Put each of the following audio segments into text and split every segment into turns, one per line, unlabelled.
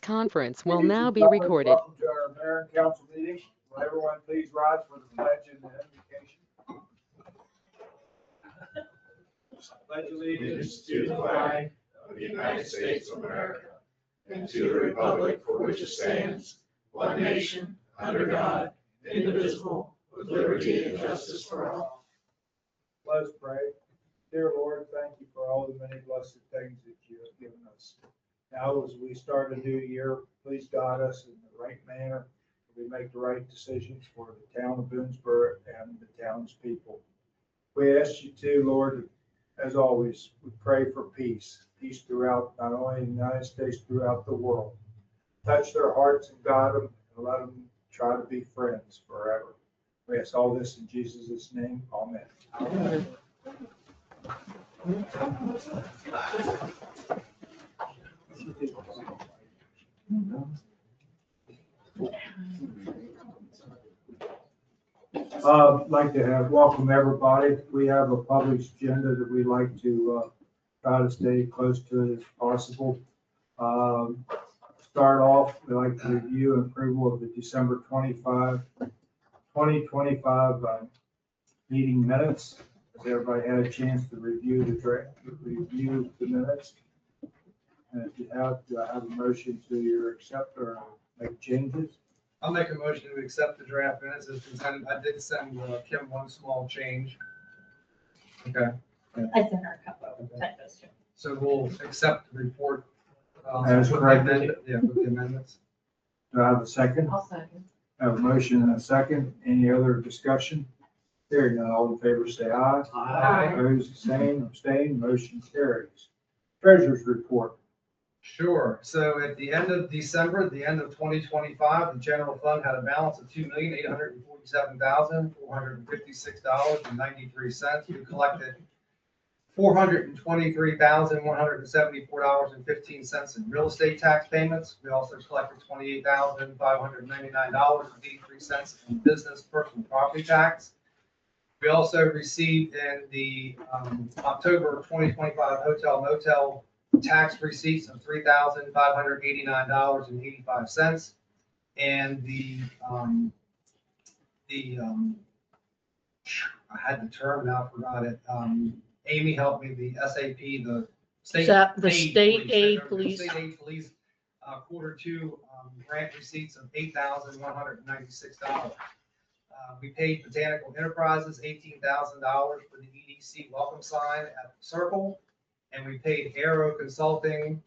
conference will
Ladies
now
and
be
gentlemen,
recorded.
welcome to our mayor and council meeting. Will everyone please rise for the pledge and the invocation?
Pledge allegiance to the flag of the United States of America and to the republic for which it stands, one nation, under God, indivisible, with liberty and justice for all.
Let us pray. Dear Lord, thank you for all the many blessed things that you have given us. Now, as we start a new year, please guide us in the right manner. We make the right decisions for the town of Boonesborough and the town's people. We ask you to, Lord, as always, we pray for peace throughout not only the United States, throughout the world. Touch their hearts and guide them and let them try to be friends forever. We ask all this in Jesus' name. Amen.
Amen.
I'd like to welcome everybody. We have a published agenda that we like to try to stay close to as possible. Start off, we like to review and approval of the December 2025 meeting minutes. Has everybody had a chance to review the minutes? And if you have, do I have a motion to either accept or make changes?
I'll make a motion to accept the draft minutes as presented. I did send Kim one small change. Okay,
I sent her a couple of typos too.
so we'll accept the report.
As
with the
corrected.
amendment- Yeah, with the amendments.
Do I have a second?
I'll second.
I have a motion and a second. Any other discussion? Hearing none, all in favor say aye.
Aye.
Opposed, same, abstained, motion carries. Treasurer's report.
Sure. So at the end of December, the end of 2025, the general fund had a balance of $2,847,456.93. We collected $423,174.15 in real estate tax payments. We also collected $28,599.83 in business personal property tax. We also received in the October 2025 hotel motel tax receipts of $3,589.85. And I had the term now, I forgot it. Amy helped me, the SAP, the state
The
aid
state aid
the
police.
State aid police, Q2 grant receipts of $8,196. We paid Botanical Enterprises $18,000 for the EDC welcome sign at the Circle. And we paid Aero Consulting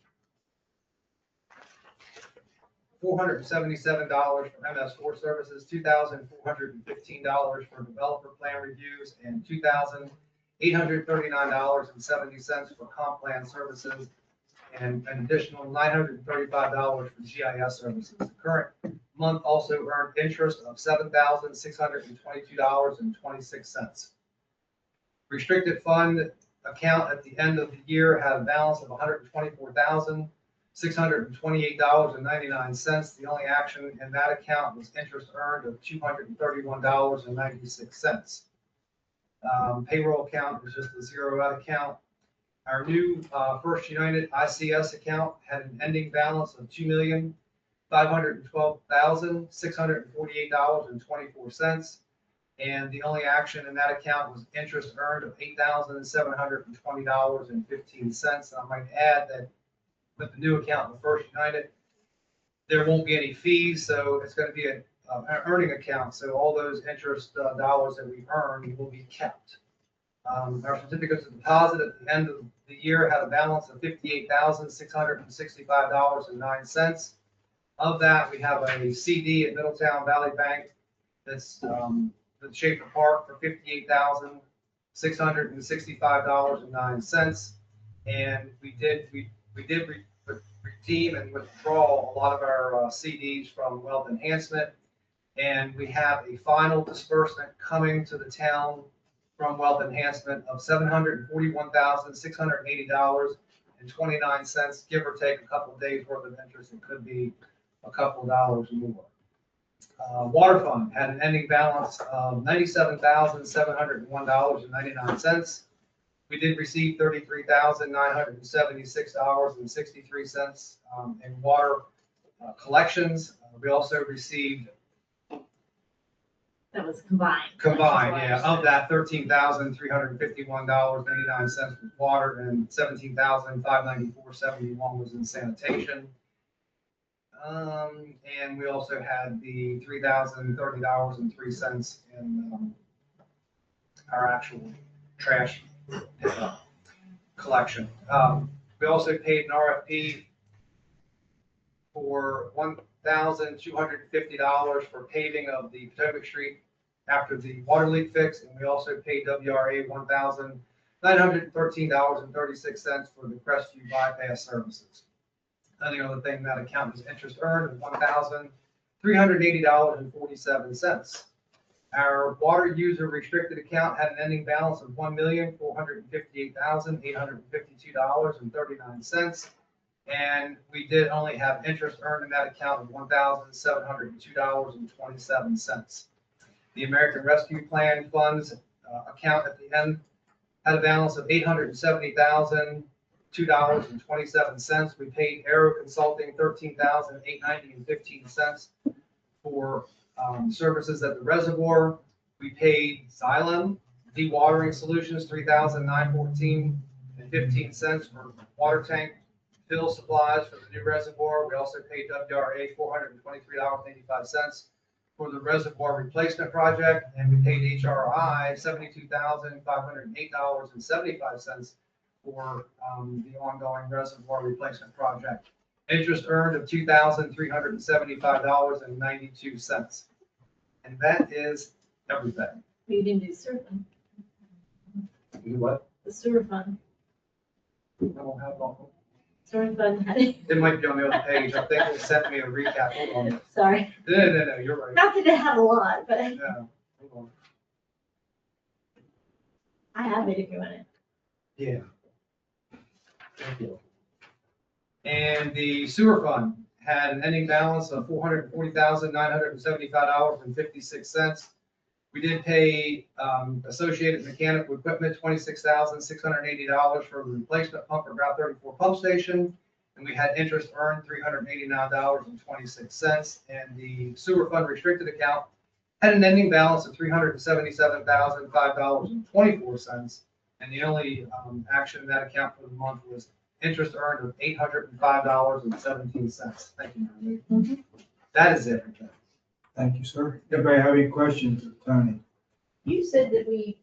$477 for MS4 services, $2,415 for developer plan reviews, and $2,839.70 for comp plan services, and an additional $935 for GIS services. The current month also earned interest of $7,622.26. Restricted fund account at the end of the year had a balance of $124,628.99. The only action in that account was interest earned of $231.96. Payroll account was just a zero out account. Our new First United ICS account had an ending balance of $2,512,648.24. And the only action in that account was interest earned of $8,720.15. I might add that with the new account with First United, there won't be any fees, so it's going to be an earning account. So all those interest dollars that we earn will be kept. Our certificates of deposit at the end of the year had a balance of $58,665.09. Of that, we have a CD at Middletown Valley Bank that's the Schaefer Park for $58,665.09. And we did redeem and withdraw a lot of our CDs from Wealth Enhancement. And we have a final disbursement coming to the town from Wealth Enhancement of $741,680.29, give or take a couple of days worth of interest. It could be a couple of dollars more. Water fund had an ending balance of $97,701.99. We did receive $33,976.63 in water collections. We also received
That was combined.
combined, yeah, of that $13,351.89 was water and $17,594.71 was in sanitation. And we also had the $3,030.03 in our actual trash collection. We also paid an RFP for $1,250 for paving of the Potomac Street after the water leak fix, and we also paid WRA $1,913.36 for the Crestview bypass services. And the other thing in that account is interest earned of $1,380.47. Our water user restricted account had an ending balance of $1,458,852.39. And we did only have interest earned in that account of $1,702.27. The American Rescue Plan Funds account at the end had a balance of $870,002.27. We paid Aero Consulting $13,890.15 for services at the reservoir. We paid Xylem Dewatering Solutions $3,914.15 for water tank fill supplies for the new reservoir. We also paid WRA $423.85 for the reservoir replacement project, and we paid HRI $72,508.75 for the ongoing reservoir replacement project. Interest earned of $2,375.92. And that is everything.
We didn't do sewer fund,
You what?
the sewer fund.
I don't have all.
Sewer fund had,
It might be on the other page. I think it sent me a recap. Hold on.
sorry,
No, you're right.
not that it had a lot, but
Yeah, hold on.
I have it if you want it.
Yeah. Thank you. And the sewer fund had an ending balance of $440,975.56. We did pay Associated Mechanical Equipment $26,680 for the replacement pump at Route 34 pump station. And we had interest earned $389.26. And the sewer fund restricted account had an ending balance of $377,005.24. And the only action in that account for the month was interest earned of $805.17. Thank you, Marlene.
Mhm.
That is it.
Thank you, sir. Anybody have any questions of Tony?
You said that we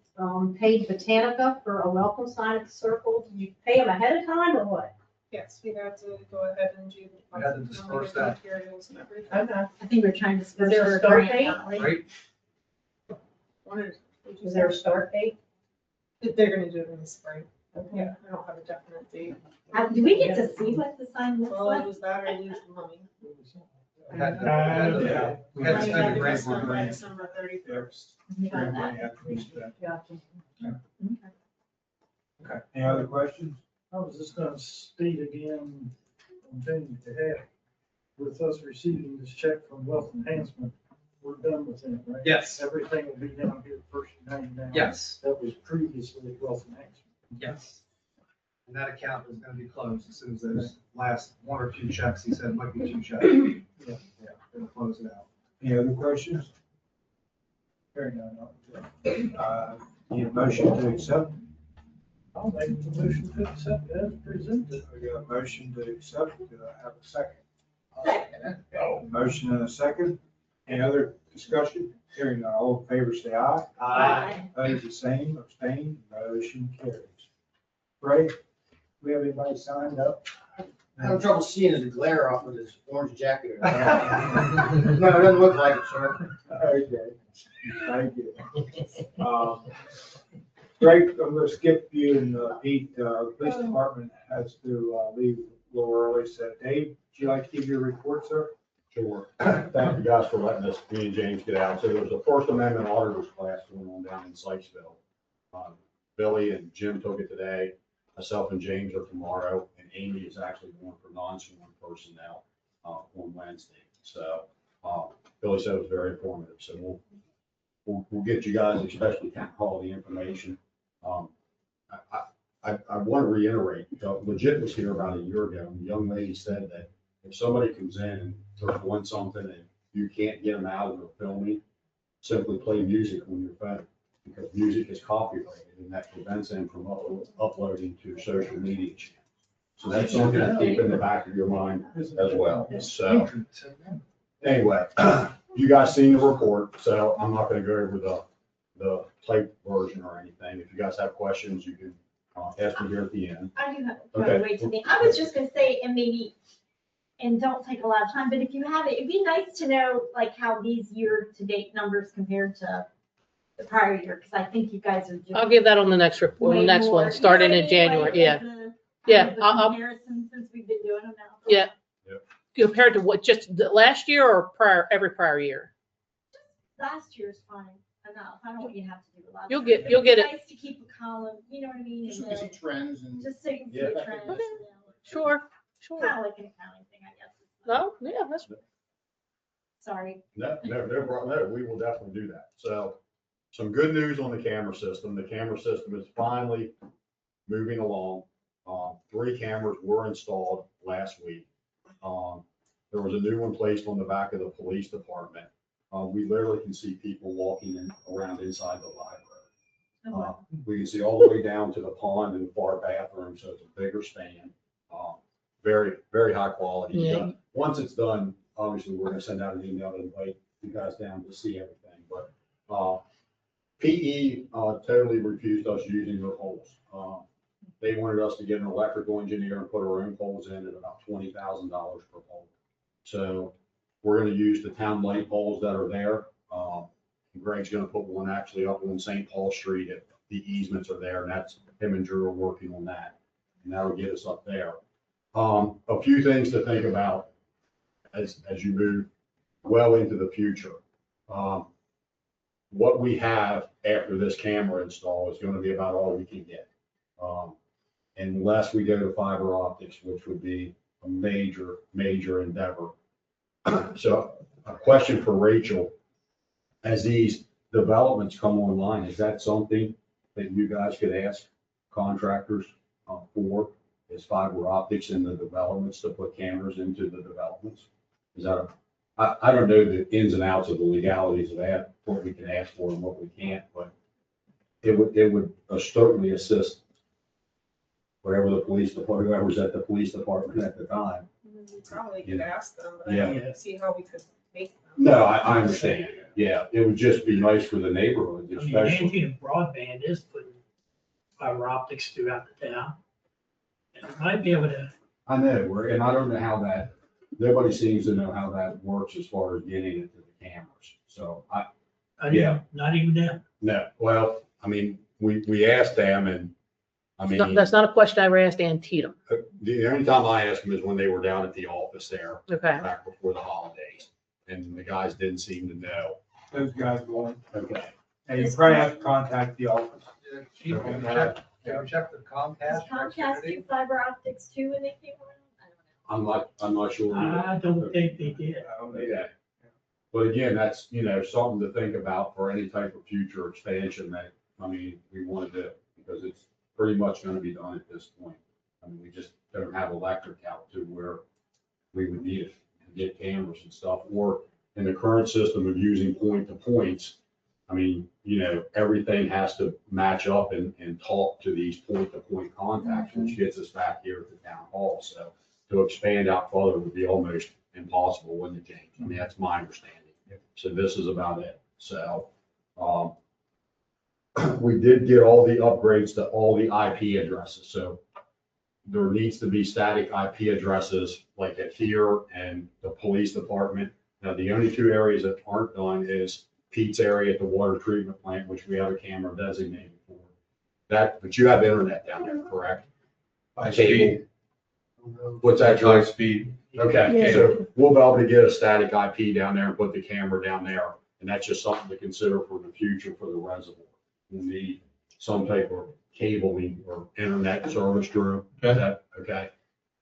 paid Botanica for a welcome sign at the circle. Did you pay them ahead of time or what?
Yes, we have to go ahead and do.
We had to disperse that.
Materials and everything.
Okay.
I think we're trying to.
Is there a
spur
start
grant,
date?
aren't we?
Right?
Is there a start date?
They're gonna do it in the spring.
Okay.
Yeah, I don't have a definite date.
Do we get to see what the sign looks
Well,
like?
it was that or lose the money.
We had to spend the grant
By
money.
December 31st.
We got that.
Gotcha.
Okay. Any other questions?
I was just gonna state again, continue to have, with us receiving this check from Wealth Enhancement, we're done with it, right?
Yes.
Everything will be down here, first name now.
Yes,
That was previously Wealth Enhancement.
yes. And that account is gonna be closed as soon as those last one or two checks, he said might be 2 checks.
Yeah.
Gonna close it out.
Any other questions? Hearing none. Need a motion to accept?
I'll make the motion to accept as presented.
We got a motion to accept. Do I have a second?
Second.
Motion and a second. Any other discussion? Hearing none. All in favor, say aye.
Aye.
Opposed, the same. Abstained. Motion carries. Ray, we have anybody signed up?
Having trouble seeing the glare off of this orange jacket. No, it doesn't look like it, sir.
Okay. Thank you. Greg, I'm gonna skip you and Pete. The police department has to leave a little early. So Dave, would you like to give your report, sir?
Sure. Thank you guys for letting us, me and James get out. So there was a First Amendment auditors class going on down in Sykesville. Billy and Jim took it today. Myself and James are tomorrow, and Amy is actually going for non-sworn personnel on Wednesday. So Billy said it was very informative. So we'll get you guys, especially all the information. I want to reiterate, Legit was here about a year ago, and the young lady said that if somebody comes in and they're doing something and you can't get them out of the filming, simply play music on your phone, because music is copyrighted and that prevents them from uploading to social media channels. So that's something to keep in the back of your mind as well. So anyway, you guys seen the report, so I'm not gonna go over the type version or anything. If you guys have questions, you can ask me here at the end.
I do have,
Okay.
wait to me. I was just gonna say, and maybe, and don't take a lot of time, but if you have it, it'd be nice to know like how these year-to-date numbers compared to the prior year, because I think you guys are doing.
I'll give that on the next report,
way
the next
more.
one, starting in
You know what I mean?
January,
Like,
yeah.
as a
Yeah,
kind of a
I'll-
Comparison since we've been doing them now. for-
Yeah.
Yep.
Compared to what, just the last year or every prior year?
Last year's fine enough. I don't want you to have to do a lot.
You'll
of
get-
but
you'll get
it's
it.
Nice to keep a column, you know what I mean?
Just
and
so we see trends and.
Just so you can see
Yeah.
a trend.
Okay. Sure, sure.
Kind of like an accounting thing, I guess.
No, yeah, that's,
Sorry.
No, we will definitely do that. So some good news on the camera system. The camera system is finally moving along. 3 cameras were installed last week. There was a new one placed on the back of the police department. We literally can see people walking around inside the library. We can see all the way down to the pond and the bar bathroom, so it's a bigger span. Very, very high quality.
Yeah.
Once it's done, obviously, we're gonna send out an email to invite you guys down to see everything, but, PE, totally refused us using their poles. They wanted us to get an electrical engineer and put our own poles in at about $20,000 per pole. So we're gonna use the town light poles that are there. Greg's gonna put one actually up on St. Paul Street if the easements are there, and that's him and Drew are working on that. And that'll get us up there. A few things to think about as you move well into the future. What we have after this camera install is gonna be about all we can get. Unless we go to fiber optics, which would be a major, major endeavor. So a question for Rachel, as these developments come online, is that something that you guys could ask contractors for? Is fiber optics in the developments to put cameras into the developments? Is that I don't know the ins and outs of the legalities of that, what we can ask for and what we can't, but it would certainly assist whatever the police department, whoever's at the police department at the time.
we probably
You
could
know.
ask them, but
Yeah.
I can see how we could make them.
No, I understand. Yeah, it would just be nice for the neighborhood,
I mean,
especially.
Antietam Broadband is putting fiber optics throughout the town. And it might be able to,
I know, and I don't know how that, nobody seems to know how that works as far as getting it to the cameras. So Yeah.
not even them.
no, well, I mean, we asked them and, I mean,
That's not a question I ever asked Antietam.
the only time I asked them is when they were down at the office there
Okay.
back before the holidays. And the guys didn't seem to know.
Those guys won't.
Okay.
And you probably have to contact the office.
Chief, can we check with
Does
Comcast? for
Comcast
Xfinity?
do fiber optics too when they came around? I don't know.
I'm not sure.
I don't think they did.
Yeah. But again, that's, something to think about for any type of future expansion that, we want to do, because it's pretty much going to be done at this point. We just don't have electric out to where we would need it to get cameras and stuff, or in the current system of using point to points, everything has to match up and talk to these point to point contacts, which gets us back here at the town hall. So to expand out further would be almost impossible, wouldn't it, James? That's my understanding. So this is about it. So, we did get all the upgrades to all the IP addresses. So there needs to be static IP addresses like at here and the police department. Now, the only 2 areas that aren't done is Pete's area at the water treatment plant, which we have a camera designated for. But you have internet down there, correct?
High
Cable. What's that,
High
George?
speed.
Okay, so we'll be able to get a static IP down there and put the camera down there. And that's just something to consider for the future for the reservoir. We'll need some type of cabling or internet service, Drew. Is that okay?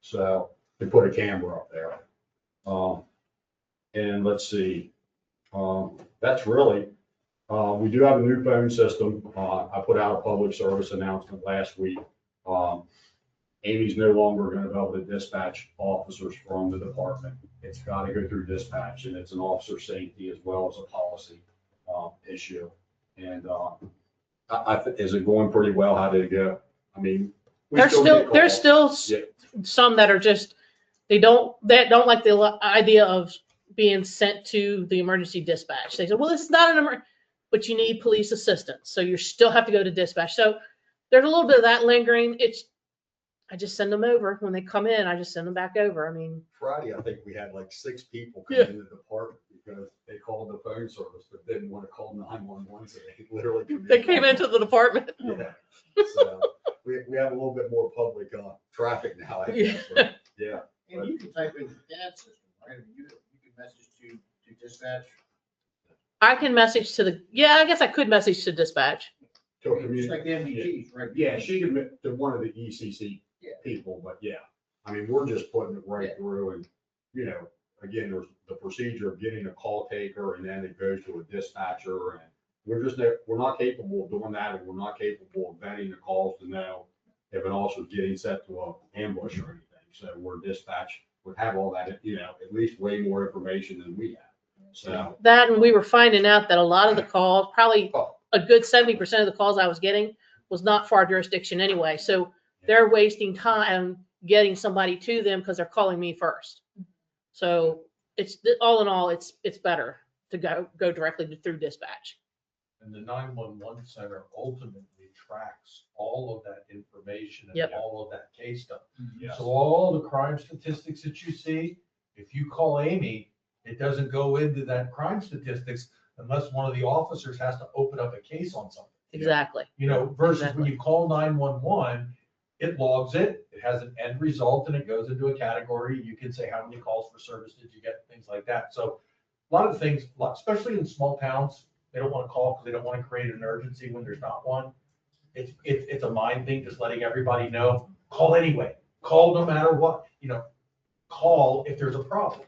So to put a camera up there. And let's see, that's really, we do have a new phone system. I put out a public service announcement last week. Amy's no longer gonna be able to dispatch officers from the department. It's gotta go through dispatch, and it's an officer safety as well as a policy, issue. And, is it going pretty well? How did it go? I mean. we
There's
get
still
calls. Yeah.
some that are just, they don't like the idea of being sent to the emergency dispatch. They say, well, this is not an but you need police assistance. So you still have to go to dispatch. So there's a little bit of that lingering. I just send them over. When they come in, I just send them back over. I mean.
Friday, I think we had like 6 people come
Yeah.
in the department because they called the phone service, but didn't want to call 911, so they literally.
They came into the department.
Yeah. So we have a little bit more public traffic now, I guess. but, Yeah.
And you can type in the CAD system, right? I mean, you can message to dispatch.
I can message to I guess I could message to dispatch.
To a
Just
community.
like the MVGs, right?
Yeah, she can, to one of the ECC
Yeah.
people, but yeah, I mean, we're just putting it right
Yeah.
through and, again, there's the procedure of getting a call taker and then it goes to a dispatcher and we're not capable of doing that and we're not capable of vetting the calls to know if an officer's getting set to an ambush or anything. So we're dispatch would have all that, at least way more information than we have. So.
That, and we were finding out that a lot of the calls, probably a good 70% of the calls I was getting was not for our jurisdiction anyway. So they're wasting time getting somebody to them because they're calling me first. So it's all in all, it's better to go directly through dispatch.
And the 911 center ultimately tracks all of that information and
Yep.
all of that case stuff.
Yes.
So all the crime statistics that you see, if you call Amy, it doesn't go into that crime statistics unless one of the officers has to open up a case on something.
Exactly.
Versus when
Exactly.
you call 911, it logs it, it has an end result and it goes into a category. You can say how many calls for service did you get, things like that. So a lot of things, especially in small towns, they don't want to call because they don't want to create an urgency when there's not one. It's a mind thing, just letting everybody know, call anyway, call no matter what, call if there's a problem.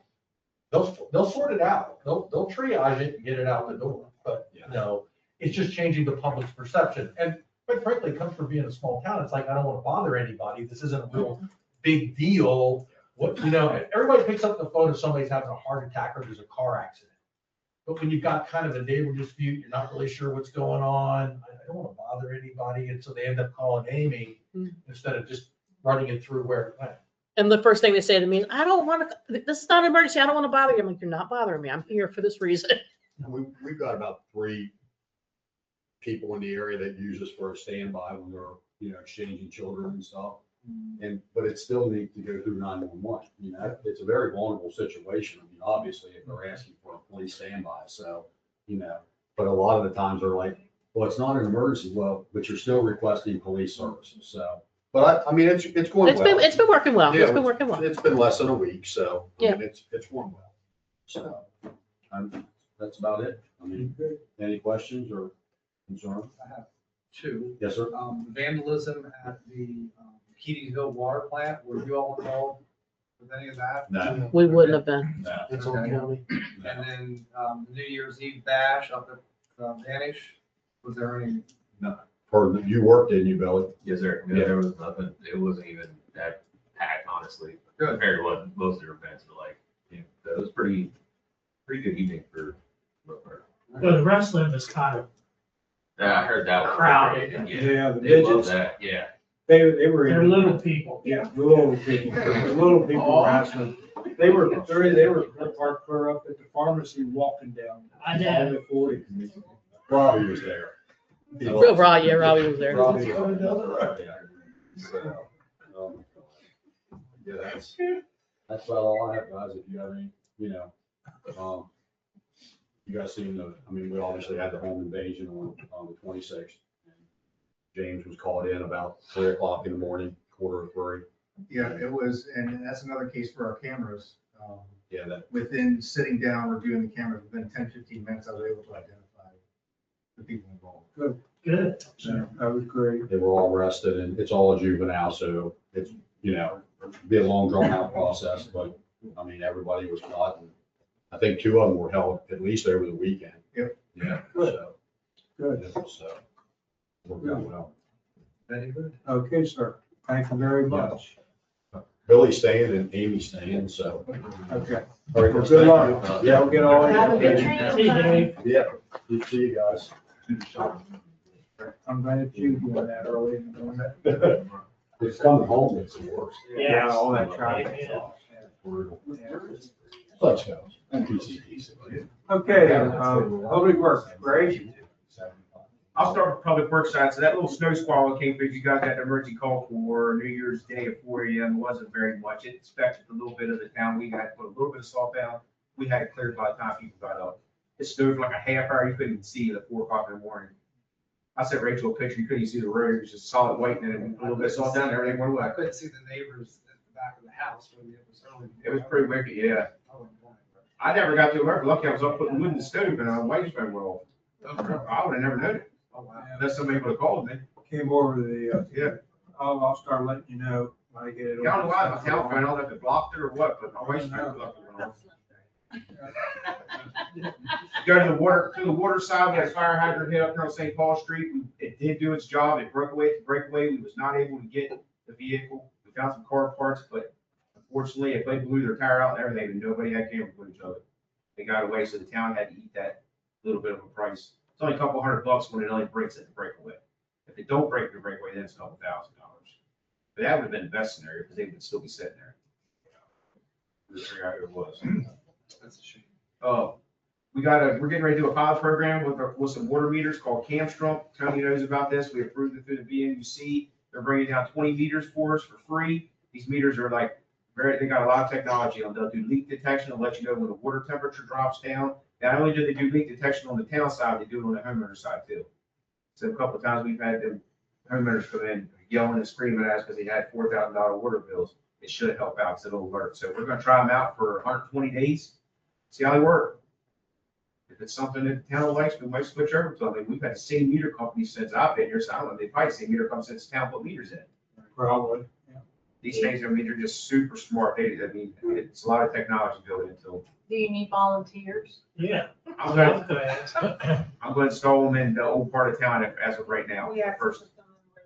They'll sort it out. They'll triage it and get it out the door. But, it's just changing the public's perception. And quite frankly, it comes from being a small town. It's like, I don't want to bother anybody. This isn't a real big deal. Everybody picks up the phone if somebody's having a heart attack or there's a car accident. But when you've got kind of a neighbor dispute, you're not really sure what's going on. I don't want to bother anybody. And so they end up calling Amy instead of just running it through where it went.
And the first thing they say to me, I don't want to, this is not an emergency. I don't want to bother you. I'm like, you're not bothering me. I'm here for this reason.
We've got about 3 people in the area that use us for a standby when they're, exchanging children and stuff. But it still needs to go through 911. It's a very vulnerable situation. I mean, obviously, if they're asking for a police standby, so, but a lot of the times they're like, well, it's not an emergency. Well, but you're still requesting police services. So, but I mean, it's going well.
It's been working well.
Yeah,
It's been working well.
It's been less than a week, so I
Yeah.
mean, it's going well. So that's about it. I mean, any questions or concerns?
I have 2.
Yes, sir.
Vandalism at the Keating Hill Water Plant, were you all involved with any of that?
No.
We wouldn't have been.
No.
It's on county. And then the New Year's Eve bash up at Vanish, was there any?
Or you worked, didn't you, Billy?
Yes, sir. No,
Yeah.
there was nothing. It wasn't even that packed, honestly,
Good.
compared to what most of their events were like. It was pretty good evening for.
Well, the wrestling was kind of,
I heard that one.
Crowded.
Yeah,
Yeah, the
they love
midgets,
that. Yeah.
they were.
they're little people.
Yeah, the little people wrestling. They were parked clear up at the pharmacy walking down.
I know.
Highway 40.
Robbie was there.
Robbie was there.
Robbie was there. So, yeah, that's about all I have, guys. If you have any, you guys seen we obviously had the home invasion on the 26th. James was called in about 3 o'clock in the morning, 2:45.
Yeah, it was, and that's another case for our cameras.
Yeah, that,
Within sitting down, reviewing the cameras, within 10, 15 minutes, I was able to identify the people involved.
Good.
So that was great.
they were all arrested and it's all a juvenile, so it's, be a long drawn out process, but everybody was caught. And I think 2 of them were held at least over the weekend.
Yep.
Yeah.
Good.
So,
Good.
so, worked out well.
Very good.
Okay, sir. Thank you very much.
Billy's staying and Amy's staying, so.
Okay.
All right,
Well, good luck.
Yeah.
Don't get all
Have a good
your.
See you, Dave.
Yeah, good to see you guys.
I'm glad you doing that early in the morning.
It's coming home, it's the worst.
Yeah, all that traffic.
Yeah.
Brutal.
Yeah.
Let's go.
Okay, Public Works, Greg?
I'll start with Public Works side. So that little snow squall that came through, you guys had an emergency call for New Year's Day at 4 a.m. Wasn't very much. It affected a little bit of the town. We had to put a little bit of salt down. We had it cleared by the time people got up. It snowed for like a half hour. You couldn't even see it at 4 o'clock in the morning. I sent Rachel a picture. You couldn't even see the road. It was just solid white and then a little bit of salt down. Everything went
I
away.
couldn't see the neighbors at the back of the house when it was early.
It was pretty wicked, yeah. I never got to alert. Lucky I was up putting wood in the stove and white smoke went off. I would have never known it.
Oh, wow.
Unless somebody would have called me.
Came over the,
Yeah.
I'll start letting you know when I get it.
I don't know why my telephone, I don't know if it blocked it or what, but my white smoke lucky went off. Go to the water side, we had a fire hydrant hit up here on St. Paul Street. It did do its job. It broke away at the breakaway. We was not able to get the vehicle. We found some car parts, but unfortunately, if they blew their tire out and everything, and nobody had camera footage of it. They got away, so the town had to eat that little bit of a price. It's only a couple $100 when it only breaks at the breakaway. If it don't break the breakaway, then it's a couple $1,000. But that would have been the best scenario, because they would still be sitting there. Just figure out who it was.
That's a shame.
We're getting ready to do a pilot program with some water meters called Camstrom. Tony knows about this. We approved it through the BNUC. They're bringing down 20 meters for us for free. These meters are like they got a lot of technology on them. They'll do leak detection. They'll let you know when the water temperature drops down. Not only do they do leak detection on the town side, they do it on the homeowner side too. So a couple of times we've had the homeowners come in yelling and screaming at us because they had $4,000 water bills. It should help out, so it'll alert. So we're gonna try them out for 120 days, see how they work. If it's something that the town likes, we might switch over to them. I mean, we've had the same meter company since I've been here, so I don't know, they probably the same meter company since the town put meters in.
Probably.
These things, I mean, they're just super smart. It's a lot of technology built into them.
Do you need volunteers?
Yeah.
I'm gonna install them in the old part of town as of right now.
We actually
First,
put them in where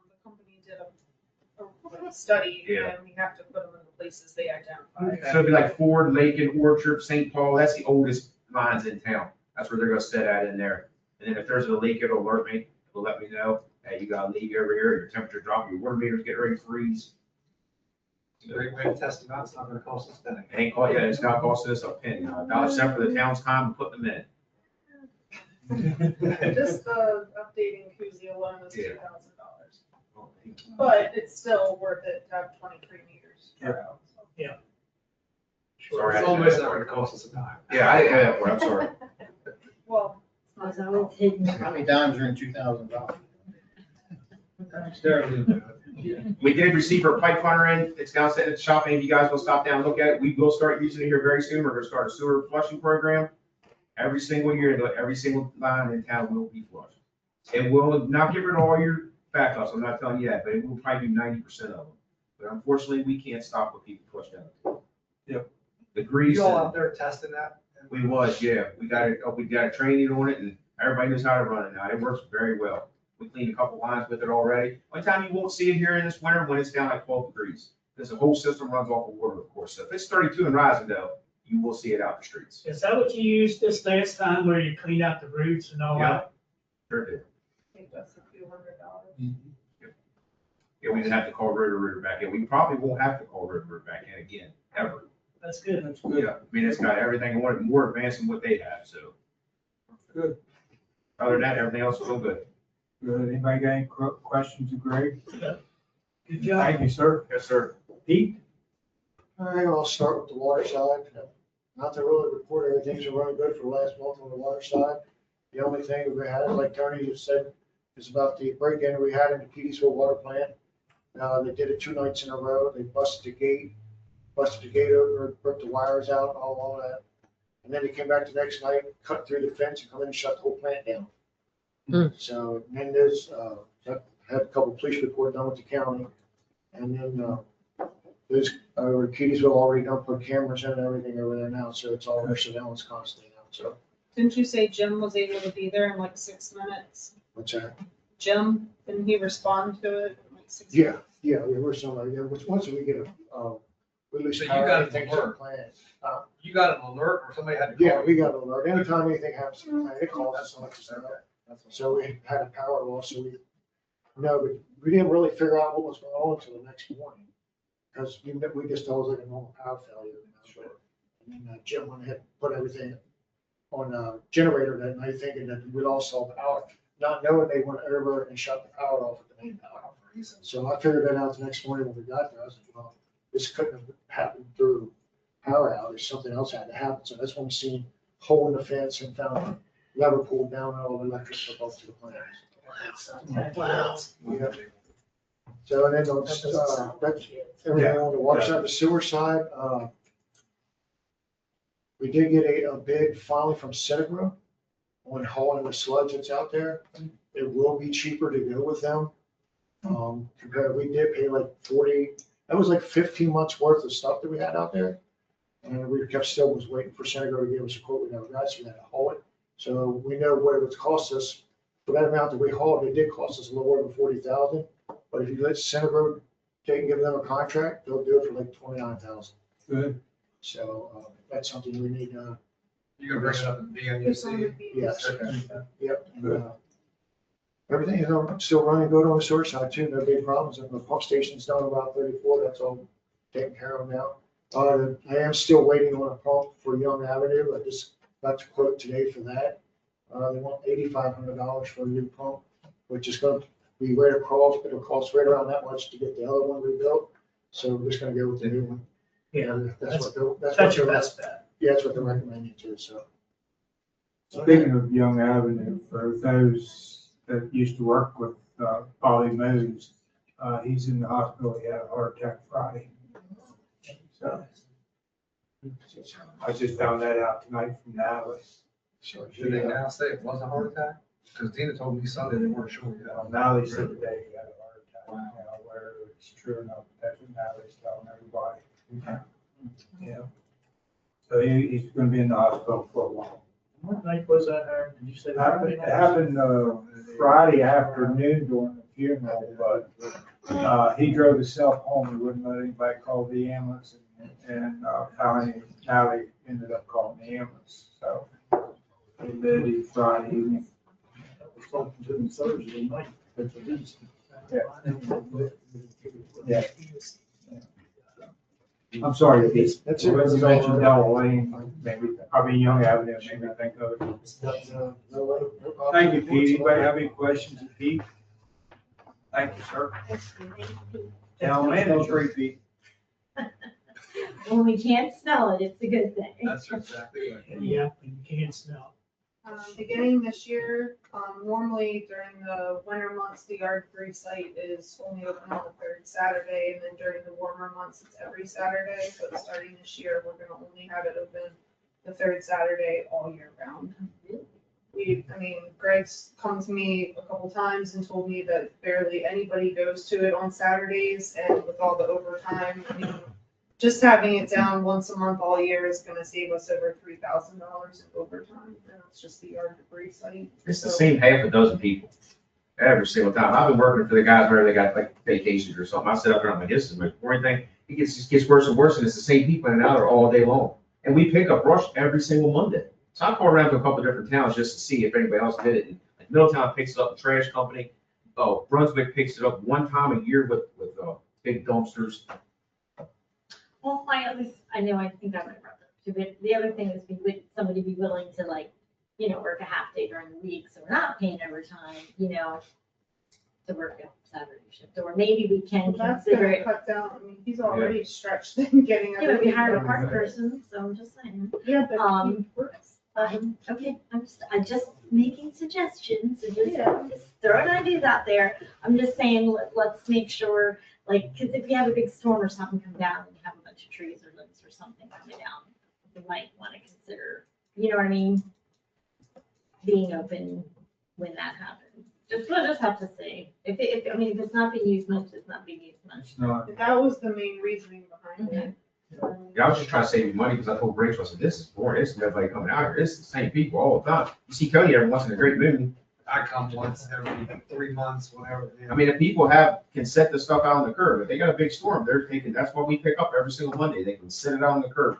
the company did a study,
Yeah.
and we have to put them in the places they identify.
so it'd be like Ford, Macon, Orchard, St. Paul. That's the oldest lines in town. That's where they're gonna set at in there. And then if there's a leak, it'll alert me. It'll let me know, hey, you got a leak over here, your temperature dropping, your water meter's getting ready to freeze.
Great way to test them out. It's not gonna cost us anything.
It ain't called yet. It's not costing us a penny. $1 for the town's time to put them in.
Just the updating koozie alone is
Yeah.
$2,000. But it's still worth it to have 23 meters.
Sorry.
It's almost not gonna cost us a dime.
Yeah, I didn't know that part. I'm sorry.
Well,
It's always hidden.
How many dimes are in $2,000?
We did receive our pipe runner in. It's down sitting at the shop. If you guys will stop down and look at it, we will start using it here very soon. We're gonna start a sewer flushing program. Every single year, every single line in town will be flushed. It will not get rid of all your backups. I'm not telling you that, but it will probably do 90% of them. But unfortunately, we can't stop what people flush down.
Yep.
The grease.
You all
and-
out there testing that?
We was, yeah. We got a training on it and everybody knows how to run it now. It works very well. We cleaned a couple lines with it already. One time you won't see it here in this winter when it's down like 12 degrees. Because the whole system runs off of water, of course. So if it's 32 and rising though, you will see it out the streets.
Is that what you used this last time where you cleaned out the roots and all that?
Sure did.
I think that's a few $100.
Yeah, we didn't have to call Ritter back in. We probably won't have to call Ritter back in again, ever.
That's good.
That's good.
Yeah, I mean, it's got everything more advanced than what they have, so.
Good.
Other than that, everything else is real good.
Good. Anybody got any questions of Greg?
Good job.
Thank you, sir.
Yes, sir.
Pete?
All right, I'll start with the water side. Not to really report everything's running good for the last month on the water side. The only thing we had, like Tony just said, is about the break-in we had in the Keysville water plant. They did it 2 nights in a row. They busted the gate over, ripped the wires out, all that. And then they came back the next night, cut through the fence and come in and shut the whole plant down. So, and then there's, had a couple police report done with the county. And then, there's, Keysville already done put cameras in and everything over there now, so it's all under surveillance constantly now, so.
Didn't you say Jim was able to be there in like 6 minutes?
What's that?
Jim, didn't he respond to it in like 6
Yeah,
minutes?
Yeah, we were somewhere, yeah, which once we get we lose
So you
power,
got
anything
an
to the
alert.
plant.
You got an alert or somebody had to
Yeah,
call
we
you?
got an alert. Anytime anything happens to the plant, it calls us and lets us know. So we had a power loss, so but we didn't really figure out what was going on until the next morning. Because we just thought it was like a normal power failure. And then Jim went ahead and put everything on a generator that night thinking that we'd all solve power, not knowing they went over and shut the power off at the main power. So I figured that out the next morning when we got there. I was like, well, this couldn't have happened through power outage. Something else had to happen. So that's when we seen hole in the fence and found a lever pulled down and all the electric hooked up to the plant.
Wow.
Yeah. So and then that's everything on the water side, the sewer side, we did get a bid finally from Centigra on hauling the sludge that's out there. It will be cheaper to go with them. Compared, we did pay like 40, that was like 15 months worth of stuff that we had out there. And we kept still was waiting for Centigra to give us a quote. We never got, so we had to haul it. So we know what it would cost us. For that amount that we hauled, it did cost us a little more than 40,000. But if you let Centigra take and give them a contract, they'll do it for like 29,000.
Good.
So that's something we need.
You gonna bring it up in BNUC?
Yes.
Okay.
Yep. Everything is still running good on the sewer side too. No big problems. And the pump station's done about 34. That's all taken care of now. I am still waiting on a pump for Young Avenue. I just got the quote today for that. They want $8,500 for a new pump, which is going to be right across. It'll cost right around that much to get the other one rebuilt. So we're just going to go with the new one.
Yeah,
That's
that's your best bet.
Yeah, that's what they're recommending too. So.
Speaking of Young Avenue, for those that used to work with Polly Moos, he's in the hospital. He had a heart attack Friday. So I just found that out tonight from Natalie.
So did they now say it was a heart attack? Because Dina told me Sunday they weren't sure yet.
Natalie said today he had a heart attack. Now, whether it's true or not, that's what Natalie's telling everybody. Yeah. So he's gonna be in the hospital for a while.
What night was that, Aaron? Did you say?
It happened Friday afternoon during the funeral, but he drove himself home. He wouldn't let anybody call the ambulance, and finally Natalie ended up calling the ambulance. So he did Friday evening.
I was talking to him Thursday night.
Yeah. I'm sorry, Pete.
That's it.
When you mentioned Dell Lane, maybe, Young Avenue, maybe I think of it. Thank you, Pete. Anybody have any questions of Pete? Thank you, sir. Dell Lane is great, Pete.
When we can't smell it, it's a good thing.
That's exactly right.
Yeah, you can't smell.
Beginning this year, normally during the winter months, the yard debris site is only open on the third Saturday, and then during the warmer months, it's every Saturday. But starting this year, we're gonna only have it open the third Saturday all year round. Greg's come to me a couple times and told me that barely anybody goes to it on Saturdays, and with all the overtime, just having it down once a month all year is gonna save us over $3,000 in overtime, and it's just the yard debris site.
It's the same half a dozen people every single time. I've been working for the guys where they got like vacations or something. I sit up there, I'm like, this is my boring thing. It just gets worse and worse, and it's the same people in and out there all day long. And we pick up brush every single Monday. So I go around to a couple of different towns just to see if anybody else did it. And like Middletown picks it up, the trash company. Oh, Brunswick picks it up one time a year with big dumpsters.
Well, I think I might have brought that too, but the other thing is, would somebody be willing to work a half day during the week, so we're not paying overtime, to work a Saturday shift, or maybe we can
That's
consider
gonna
it.
cut down, he's already stretched in getting
Yeah, we
everything.
hired a
done.
park person, so I'm just saying.
Yeah, but
Um,
he works.
Okay, I'm just making suggestions, and just throwing ideas out there. I'm just saying, let's make sure, because if you have a big storm or something come down, and you have a bunch of trees or limbs or something coming down, you might want to consider, you know what I mean? Being open when that happens. We'll just have to see. If it's not being used much, it's not being used much.
That was the main reasoning behind it.
Yeah, I was just trying to save you money because I told Rachel, I said, this is boring. This is nobody coming out here. This is the same people all the time. You see Cody every once in a great moon.
I come once every 3 months, whatever.
I mean, if people can set the stuff out on the curb, if they got a big storm, that's what we pick up every single Monday. They can set it out on the curb.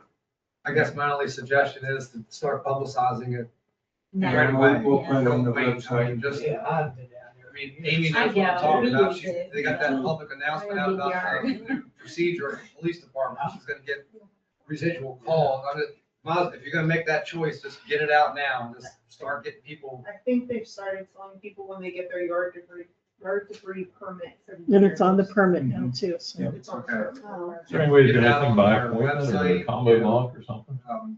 I guess my only suggestion is to start publicizing it
No.
right away.
We'll put it on the
Don't wait. I
website.
mean, just,
Yeah, I've been down there.
I mean, Amy
I
knows what I'm
know,
talking
we
about.
used to.
They got that public announcement out about
Yard.
the new procedure in the police department. She's gonna get residual calls. If you're gonna make that choice, just get it out now and just start getting people.
I think they've started telling people when they get their yard debris permit. for the
And
year.
it's on the permit now too, so.
It's on
Okay.
the-
Is there any way to
Get
do
it out
anything
on
by
our
appointment or
website,
a combo lock or something?
The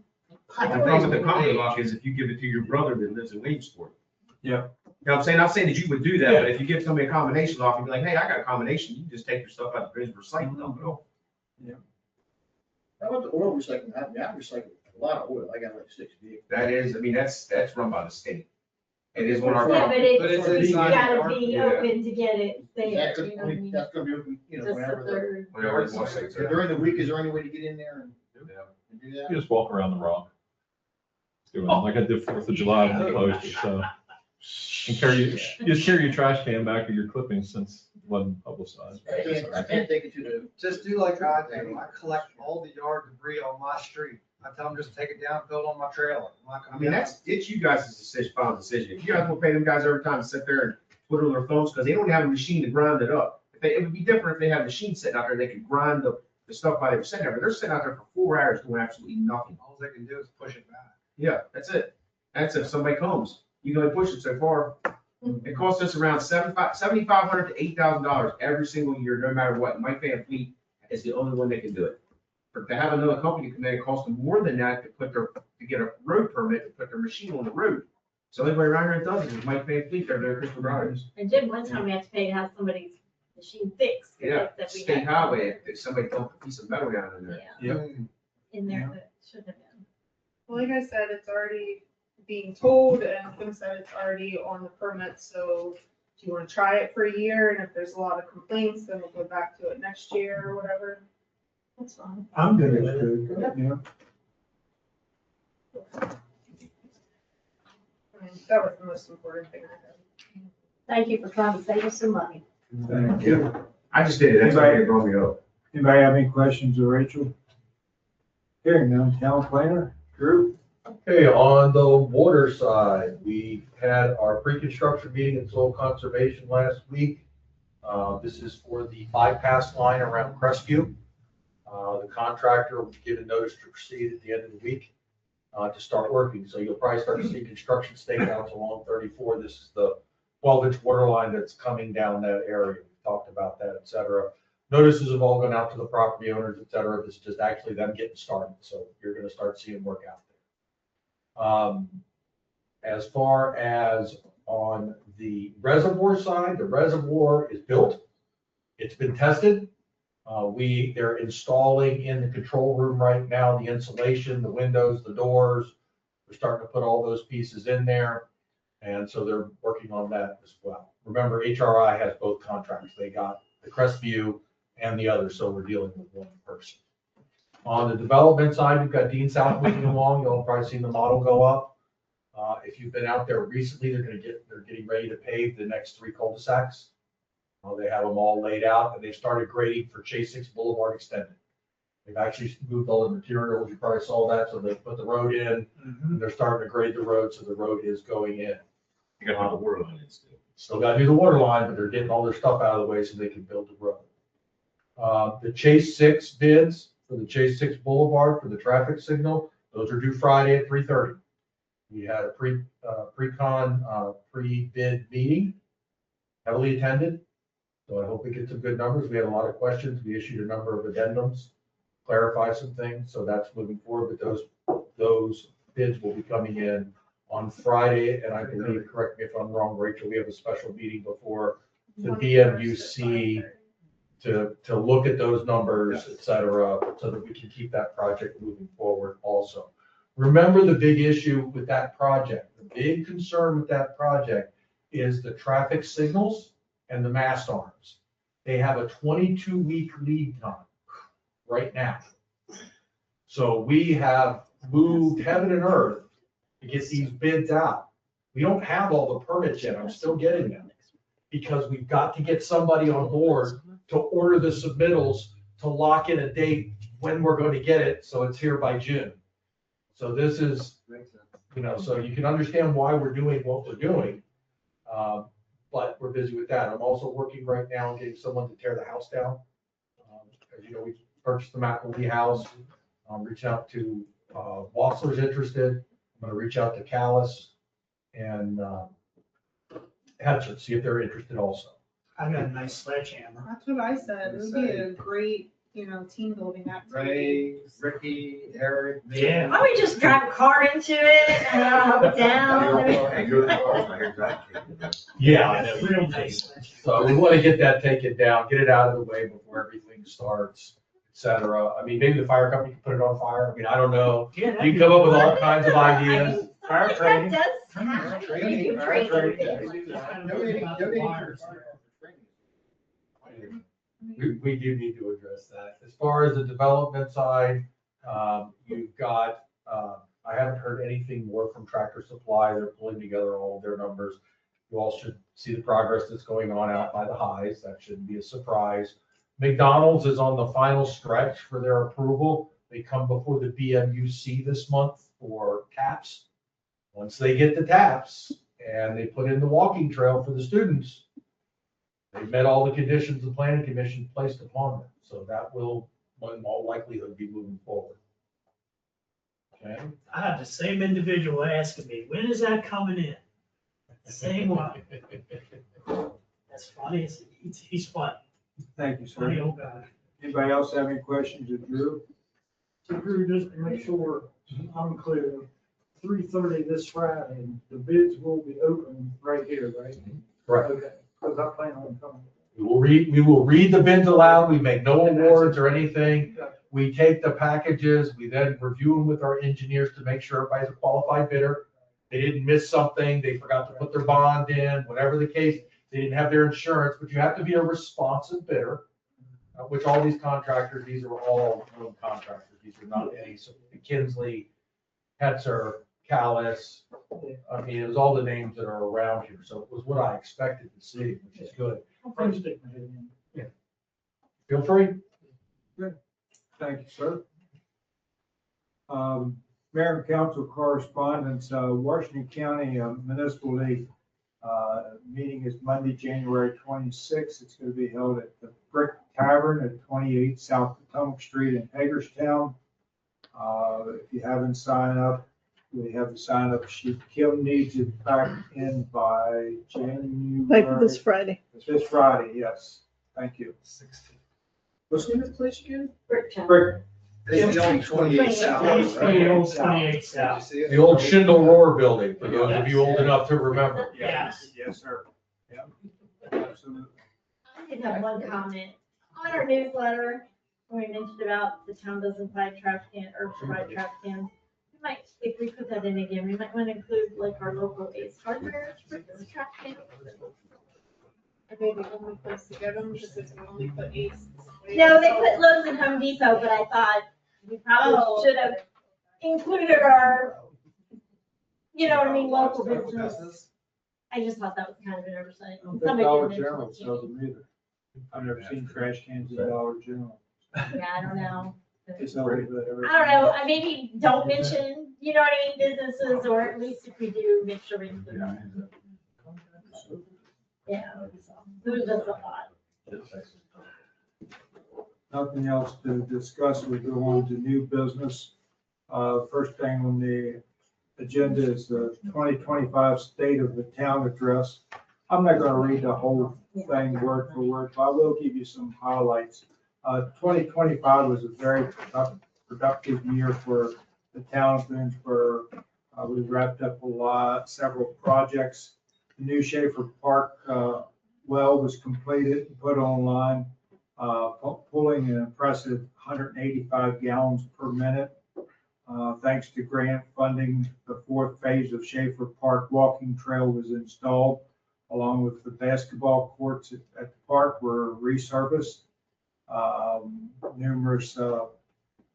problem with the combo lock is if you give it to your brother that lives in Williamsport.
Yeah.
You know what I'm saying? Not saying that you would do that, but if you give somebody a combination lock and be like, hey, I got a combination, you can just take your stuff out of the site and dump it off.
How about the oil recycling? I recycle a lot of oil. I got like 6 vehicles.
That is, I mean, that's run by the state. It is one of our.
Yeah, but
it's
it's
inside
gotta
the
be
yard.
open to get it there,
That's
you know what I mean?
that's gonna be open, you know,
Just the
whenever.
third.
Whenever it wants to.
During the week, is there any way to get in there and do that?
You just walk around the rock. Do it like I did 4th of July when I closed it, so. And just carry your trash can back or your clippings since it wasn't publicized.
I can't take it to the.
Just do like I do. I collect all the yard debris on my street. I tell them just take it down, throw it on my trailer.
I mean, it's you guys' final decision. If you guys will pay them guys every time to sit there and twiddle their thumbs, because they don't have a machine to grind it up. It would be different if they had a machine sitting out there, they could grind the stuff while they were sitting there, but they're sitting out there for 4 hours doing absolutely nothing.
All they can do is push it back.
Yeah, that's it. That's if somebody comes. You can only push it so far. It costs us around $7,500 to $8,000 every single year, no matter what. Mike Van Fleet is the only one that can do it. But to have another company come in, it costs them more than that to get a road permit to put their machine on the road. So anybody around here that does it is Mike Van Fleet over there at Crystal Gardens.
And Jim, one time we had to pay to have somebody's machine fixed.
Yeah,
that we
state
had
highway, if somebody dumped a piece of metal down in there.
Yeah, in there that should have been.
Well, like I said, it's already being told and Kim said it's already on the permit, so do you wanna try it for a year? And if there's a lot of complaints, then we'll go back to it next year or whatever. That's fine.
I'm good with it.
Yeah.
I mean, that was the most important thing I had.
Thank you for trying to save us some money.
Thank you.
I just did it. That's why it brought me up.
Anybody have any questions of Rachel? Hearing none, town planner, Drew?
Okay, on the water side, we had our pre-construction meeting in soil conservation last week. This is for the bypass line around Crestview. The contractor will be given notice to proceed at the end of the week to start working. So you'll probably start to see construction stakeouts along 34. This is the 12-inch water line that's coming down that area. We talked about that, et cetera. Notices have all gone out to the property owners, et cetera. This is just actually them getting started. So you're going to start seeing work out there. As far as on the reservoir side, the reservoir is built. It's been tested. They're installing in the control room right now, the insulation, the windows, the doors. We're starting to put all those pieces in there. And so they're working on that as well. Remember, HRI has both contracts. They got the Crestview and the other, so we're dealing with one person. On the development side, we've got Dean South moving along. You'll have probably seen the model go up. If you've been out there recently, they're getting ready to pave the next 3 cul-de-sacs. They have them all laid out, and they started grading for Chase 6 Boulevard Extended. They've actually moved all the materials. You probably saw that. So they put the road in, and they're starting to grade the road, so the road is going in.
You got the water line in still.
Still got to do the water line, but they're getting all their stuff out of the way so they can build the road. The Chase 6 bids for the Chase 6 Boulevard for the traffic signal, those are due Friday at 3:30. We had a pre-bid meeting, heavily attended. So I hope we get some good numbers. We had a lot of questions. We issued a number of addendums, clarify some things. So that's moving forward. But those bids will be coming in on Friday. And I believe, correct me if I'm wrong, Rachel, we have a special meeting before the BMUC to look at those numbers, et cetera, so that we can keep that project moving forward also. Remember the big issue with that project. The big concern with that project is the traffic signals and the mast arms. They have a 22-week lead time right now. So we have moved heaven and earth to get these bids out. We don't have all the permits yet. I'm still getting them. Because we've got to get somebody on board to order the submittals to lock in a date when we're going to get it, so it's here by June. So this is, so you can understand why we're doing what we're doing. But we're busy with that. I'm also working right now on getting someone to tear the house down. As you know, we purchased the McElwee house. I'm reaching out to Wassler's interested. I'm gonna reach out to Callis and Hatchet, see if they're interested also.
I got a nice sledgehammer.
That's what I said. It would be a great, team building activity.
Ray, Ricky, Eric.
Yeah.
Why don't we just drive a car into it and down?
Yeah, I know.
Real nice sledgehammer.
So we want to get that taken down, get it out of the way before everything starts, et cetera. I mean, maybe the fire company can put it on fire. I mean, I don't know.
Yeah,
You can come up with all kinds of ideas.
Fire training.
That does happen.
Training,
You do
fire
training.
We do need to address that. As far as the development side, you've got, I haven't heard anything more from Tractor Supply. They're pulling together all of their numbers. You all should see the progress that's going on out by the highs. That shouldn't be a surprise. McDonald's is on the final stretch for their approval. They come before the BMUC this month for taps. Once they get the taps and they put in the walking trail for the students, they've met all the conditions the planning commission placed upon them. So that will, in all likelihood, be moving forward. Okay?
I have the same individual asking me, when is that coming in? The same one. That's funny. He's funny.
Thank you,
Funny
sir.
old guy.
Anybody else have any questions of Drew?
So Drew, just to make sure I'm clear, 3:30 this Friday, the bids will be open right here, right?
Correct.
Okay, because I plan on coming.
We will read the bids aloud. We make no awards or anything. We take the packages. We then review them with our engineers to make sure everybody's a qualified bidder. They didn't miss something. They forgot to put their bond in, whatever the case. They didn't have their insurance, but you have to be a responsive bidder, which all these contractors, these are all known contractors. These are not any, so Kinsley, Hetzer, Callis. I mean, it was all the names that are around here. So it was what I expected to see, which is good.
I'll stick my head in.
Feel free.
Thank you, sir. Mayor and council correspondence, Washington County Municipal League meeting is Monday, January 26th. It's going to be held at the Brick Tavern at 28 South Potomac Street in Hagerstown. If you haven't signed up, we have the sign up sheet. Kim needs it back in by January.
Like this Friday.
This Friday, yes. Thank you.
16.
What's the name of the place again?
Brick Town.
Brick.
It's the old 28 South.
The old 28 South.
The old Schindel Rohr building, for those of you old enough to remember.
Yes.
Yes, sir. Yeah. Absolutely.
I did have one comment on our newsletter, when we mentioned about the town doesn't buy trash can, or provide trash cans. We might, if we put that in again, we might want to include like our local Ace Hardware for this trash can.
Are they the only place to get them, because if we only put Ace?
No, they put Lowe's and Home Depot, but I thought we probably should have included our, you know what I mean, local business. I just thought that was kind of an oversight.
I don't think
Somebody
Dollar
did
General
mention
sells them either. I've never seen trash cans in Dollar General.
Yeah, I don't know.
It's not really good.
I don't know, I maybe don't mention, you know what I mean, businesses, or at least if we do, make sure we include them. Yeah, it was just a thought.
Nothing else to discuss. We go on to new business. First thing on the agenda is the 2025 State of the Town Address. I'm not going to read the whole thing word for word, but I will give you some highlights. 2025 was a very productive year for the town of Greensburg. We wrapped up several projects. The new Schaefer Park well was completed and put online, pulling an impressive 185 gallons per minute. Thanks to grant funding, the fourth phase of Schaefer Park walking trail was installed, along with the basketball courts at the park were resurfaced. Numerous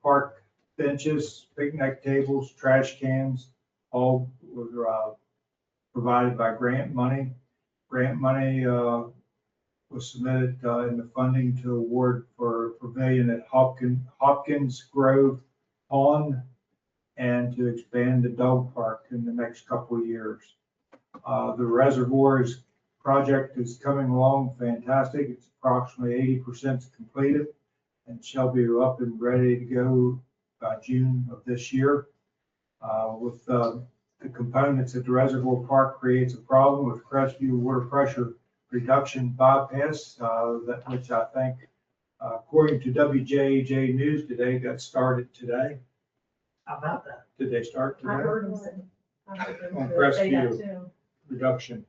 park benches, picnic tables, trash cans, all were provided by grant money. Grant money was submitted in the funding to award for pavilion at Hopkins Grove Pond and to expand the dog park in the next couple of years. The reservoirs project is coming along fantastic. It's approximately 80% completed and shall be up and ready to go by June of this year. With the components at the reservoir park creates a problem with Crestview water pressure reduction bypass, that which I think, according to WJJ News today, got started today.
How about that?
Did they start
I
today?
heard them say. I heard them
On
say
Crestview.
that too.
Reduction.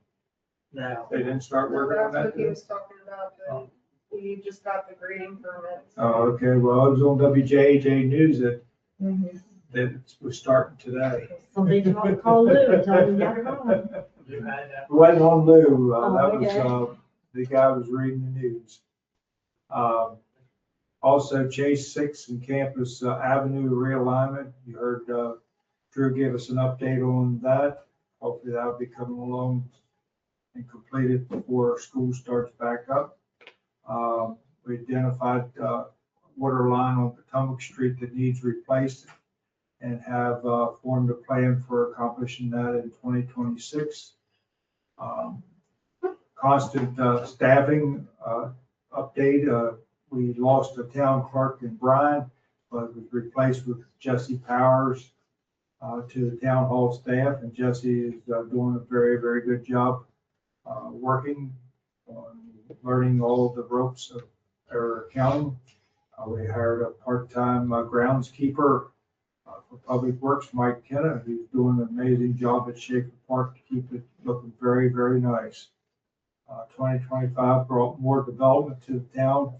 No.
They didn't start working on
That's
that
what he
today?
was talking about, that we just got the grading permit.
Oh, okay. Well, it was on WJJ News that
Mhm.
it was starting today.
Somebody call Lou and tell him to get it on.
You had that.
It wasn't on Lou,
Oh,
that was,
okay.
the guy was reading the news. Also Chase 6 and Campus Avenue realignment, you heard, Drew gave us an update on that. Hopefully that'll be coming along and completed before school starts back up. We identified, water line on Potomac Street that needs replaced and have, formed a plan for accomplishing that in 2026. Constant staffing update. We lost a town clerk in Bryan, but was replaced with Jesse Powers to the town hall staff. And Jesse is doing a very, very good job working on learning all the ropes of our accounting. We hired a part-time groundskeeper for Public Works, Mike Kenna, who's doing an amazing job at Schaefer Park to keep it looking very, very nice. 2025 brought more development to the town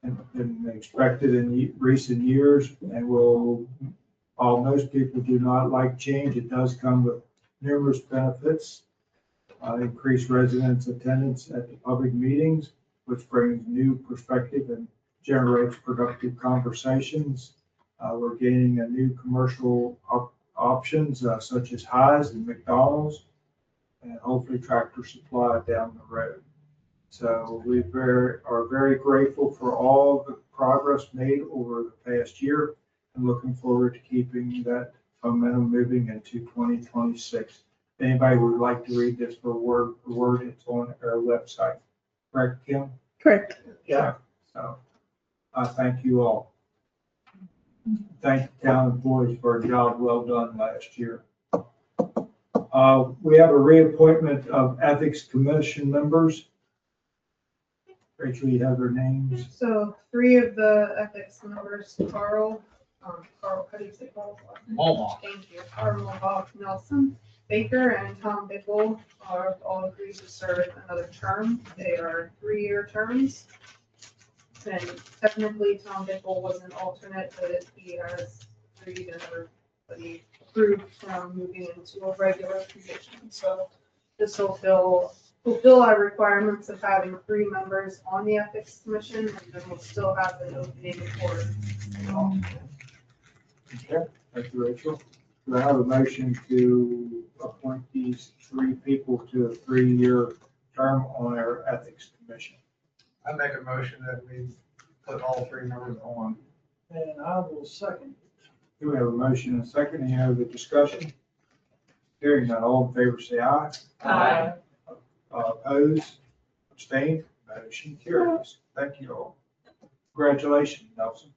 than expected in recent years, and will, while most people do not like change, it does come with numerous benefits. Increased residents' attendance at the public meetings, which brings new perspective and generates productive conversations. We're gaining a new commercial options such as Highs and McDonald's, and hopefully Tractor Supply down the road. So we are very grateful for all the progress made over the past year and looking forward to keeping that momentum moving into 2026. If anybody would like to read this for word for word, it's on our website. Correct, Kim?
Correct.
Yeah. So I thank you all. Thank the town employees for a job well done last year. We have a reappointment of Ethics Commission members. Rachel, you have their names?
So 3 of the ethics members, Carl, how do you say Carl?
Mulbach.
Thank you. Carl Mulbach, Nelson, Baker, and Tom Bickle are all agreed to serve another term. They are 3-year terms. And technically, Tom Bickle was an alternate, but he has agreed and he approved from moving into a regular position. So this will fulfill our requirements of having 3 members on the ethics commission, and then we'll still have an opening for an alternate.
Okay, thank you, Rachel. Do I have a motion to appoint these 3 people to a 3-year term on our Ethics Commission?
I make a motion that we put all 3 members on.
And I will second.
Do we have a motion and a second? Any other discussion? Hearing none, all in favor say aye.
Aye.
Opposed, abstained, motion carries. Thank you all. Congratulations, Nelson.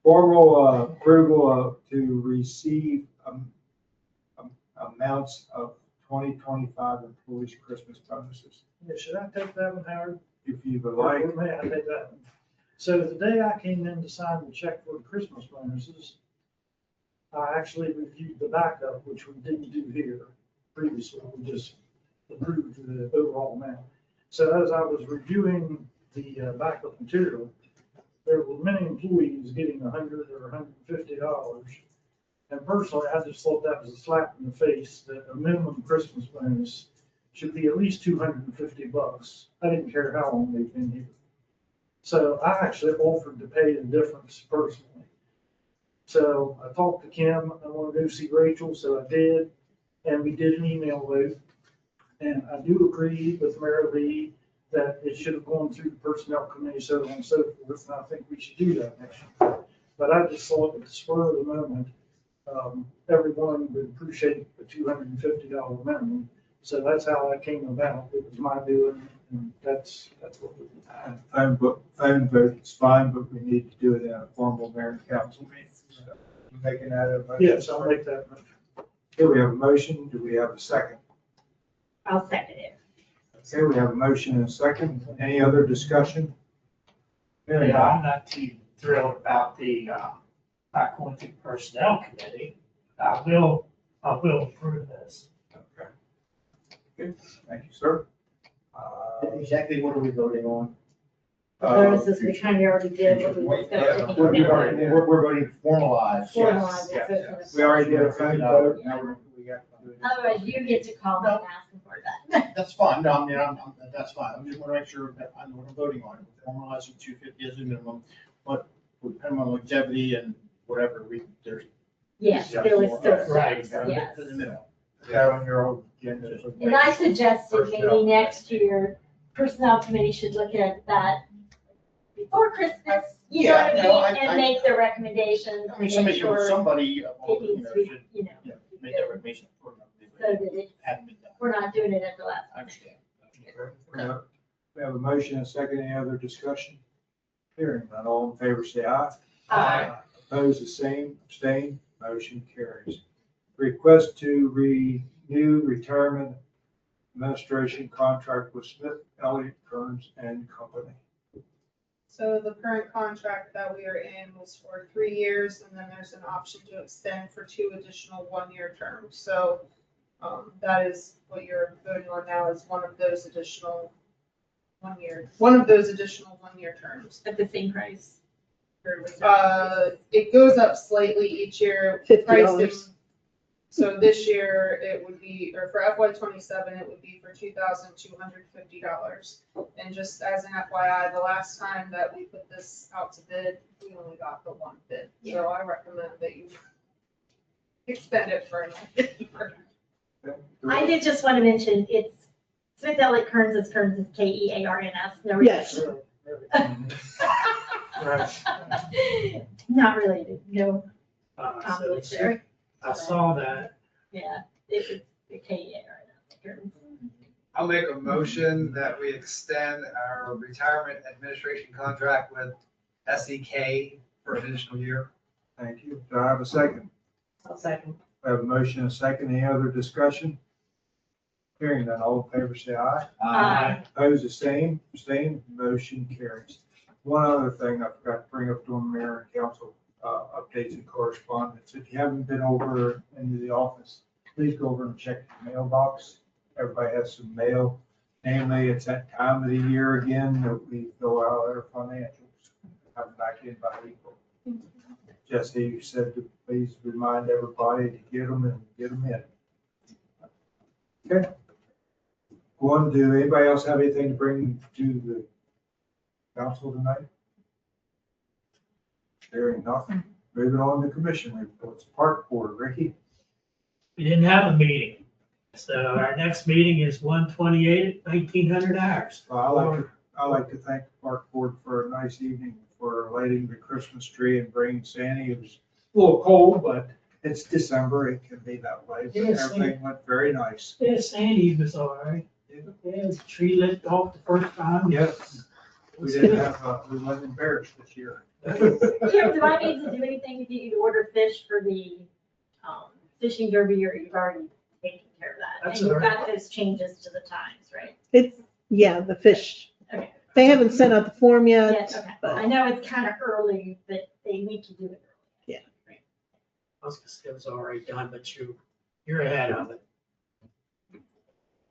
Formal approval to receive amounts of 2025 employees' Christmas bonuses.
Yeah, should I take that one, Howard?
If you would like.
Or may I take that one? So the day I came in to sign the check for the Christmas bonuses, I actually reviewed the backup, which we didn't do here previously. We just approved the overall amount. So as I was reviewing the backup material, there were many employees getting $100 or $150. And personally, I just thought that was a slap in the face, that a minimum Christmas bonus should be at least $250. I didn't care how long they've been here. So I actually offered to pay the difference personally. So I talked to Kim, I want to go see Rachel, so I did, and we did an email vote. And I do agree with Mayor Lee that it should have gone through the personnel committee, so on and so forth, and I think we should do that next year. But I just thought at the spur of the moment, everyone would appreciate the $250 minimum. So that's how that came about. It was my doing, and that's what we did.
Phone vote is fine, but we need to do it in a formal mayor and council meeting. So, you making that a motion?
Yes, I'll make that motion.
Okay, we have a motion. Do we have a second?
I'll second it.
Okay, we have a motion and a second. Any other discussion? Hearing
Yeah,
none.
I'm not too thrilled about the, not going through personnel committee. I will approve this.
Okay. Good, thank you, sir.
Exactly what are we voting on?
Notices we kind of already did, what we discussed.
We're voting to formalize.
Formalize it.
Yes. We already did a phone vote. Now we got to do it.
Otherwise, you get to call and ask them for that.
That's fine, no, I mean, that's fine, I just wanna make sure that I know what I'm voting on, formalizing 250 as a minimum, but depending on longevity and whatever, there's.
Yes, there was still
Right.
steps, yes.
In the middle.
That on your own agenda.
And I suggested maybe next year, personnel committee should look at that before Christmas, you know
Yeah,
what
no,
I mean? And make the recommendations,
I mean,
make sure
somebody,
it needs to be,
should,
you know,
yeah, make that recommendation for them.
so that it,
Hadn't been done.
we're not doing it at the last.
I understand.
We have a motion and a second. Any other discussion? Hearing none. All in favor, say aye.
Aye.
Opposed, the same. Abstain. Motion carries. Request to renew retirement administration contract with Smith, Elliott, Kearns and Company.
So the current contract that we are in was for 3 years, and then there's an option to extend for 2 additional 1-year terms. So that is what you're voting on now, is one of those additional 1-year terms.
At the same price.
It goes up slightly each year.
$50.
Pricing. So this year it would be, or for FY27, it would be for $2,250. And just as an FYI, the last time that we put this out to bid, we only got the 1 bid. So I recommend that you extend it for another year.
I did just want to mention, it's Smith Elliott Kearns is Kearns, no.
Yes.
Not related, no.
So I saw that.
Yeah, it's the KEARNS.
I'll make a motion that we extend our retirement administration contract with SEK for an additional year.
Thank you. Do I have a second?
I'll second.
I have a motion and a second. Any other discussion? Hearing none. All in favor, say aye.
Aye.
Opposed, the same. Abstain. Motion carries. One other thing I forgot to bring up during mayor and council updates and correspondence. If you haven't been over into the office, please go over and check the mailbox. Everybody has some mail. Namely, it's that time of the year again that we fill out our financials. Come back in by April. Jesse said to please remind everybody to get them and get them in. Okay. One, do anybody else have anything to bring to the council tonight? Hearing nothing. Moving on to commission reports. Park board, Ricky.
We didn't have a meeting. So our next meeting is 1/28 at 1900 hours.
I like to thank the park board for a nice evening, for lighting the Christmas tree and bringing Santa. It was a little cold, but it's December. It can be that way. But
Yes,
everything went very nice.
Yeah, Sandy was all right. Yeah, the tree lit off the first time.
Yes. We didn't have, we wasn't embarrassed this year.
Kim, do I need to do anything to get you to order fish for the fishing derby, or you've already taken care of that?
That's
And you've
all right.
got those changes to the times, right?
It's, yeah, the fish.
Okay.
They haven't sent out the form yet.
Yes, okay. I know it's kind of early, but they need to do it early.
I was gonna say it was already done, but you're ahead of it.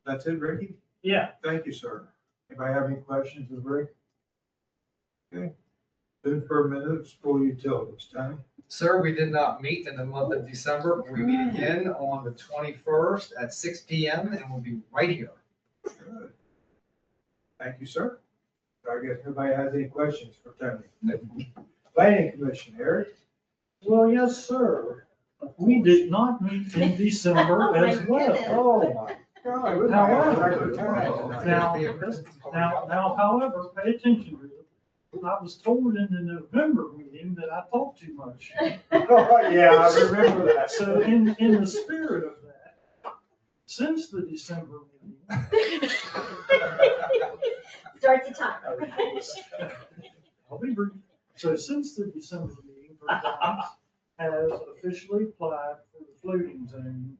That's it, Ricky?
Yeah.
Thank you, sir. Anybody have any questions of Rick? Okay. Food for a minute, school utilities, Tony?
Sir, we did not meet in the month of December. We meet again on the 21st at 6 PM and we'll be right here.
Good. Thank you, sir. I guess nobody has any questions for Tony. Planning Commission, Eric?
Well, yes, sir. We did not meet in December
Oh, my
as well.
goodness.
Oh, my God. we might have a record time.
Now, however, pay attention to it. I was told in the November meeting that I talked too much.
Oh, yeah, I remember that.
So in the spirit of that, since the December meeting,
Start the timer.
I'll be brief. So since the December meeting, Vermont has officially applied for the floating zone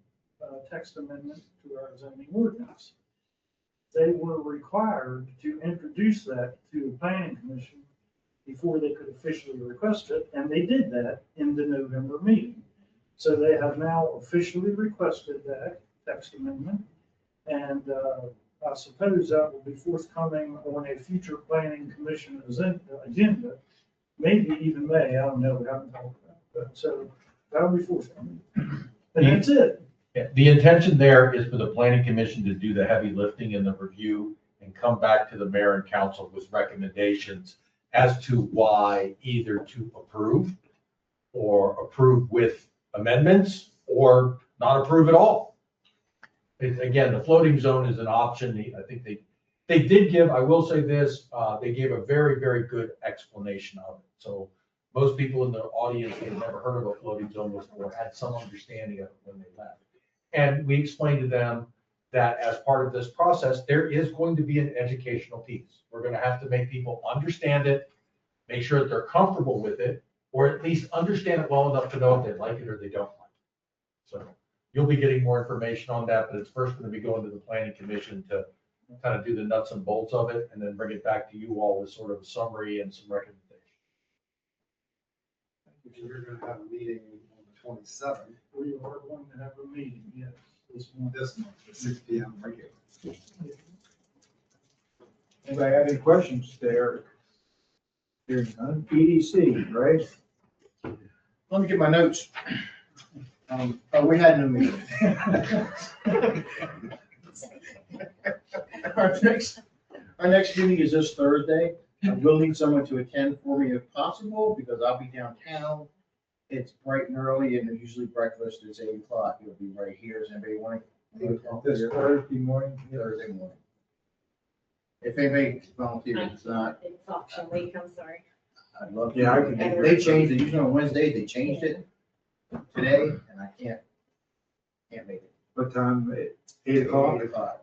text amendment to our zoning ordinance. They were required to introduce that to the planning commission before they could officially request it, and they did that in the November meeting. So they have now officially requested that text amendment, and I suppose that will be forthcoming on a future planning commission agenda, maybe even May, I don't know, we haven't talked about it, but so that'll be forthcoming. And that's it.
Yeah, the intention there is for the planning commission to do the heavy lifting in the review and come back to the mayor and council with recommendations as to why either to approve or approve with amendments or not approve at all. Again, the floating zone is an option. I think they did give, I will say this, they gave a very, very good explanation of it. So most people in the audience who had never heard of a floating zone before had some understanding of it when they left. And we explained to them that as part of this process, there is going to be an educational piece. We're going to have to make people understand it, make sure that they're comfortable with it, or at least understand it well enough to know if they like it or they don't like it. So you'll be getting more information on that, but it's first going to be going to the planning commission to kind of do the nuts and bolts of it and then bring it back to you all with sort of a summary and some recommendations.
You're gonna have a meeting on the 27th.
We are going to have a meeting, yes, this month.
This month, at 6 p.m. regular.
Anybody have any questions to Eric? Hearing none. EDC, right?
Let me get my notes. We had no meeting. Our next meeting is this Thursday. I will need someone to attend for me if possible, because I'll be downtown. It's bright and early, and usually breakfast is 8 o'clock. It'll be right here. Does anybody want to? 8 o'clock
This
here?
Thursday morning?
Thursday morning. If anybody volunteers, it's not,
It's option week, I'm sorry.
I'd love to.
Yeah, I can be here.
They changed it, usually on Wednesdays, they changed it today, and I can't make it.
What time? 8 o'clock?
8 o'clock,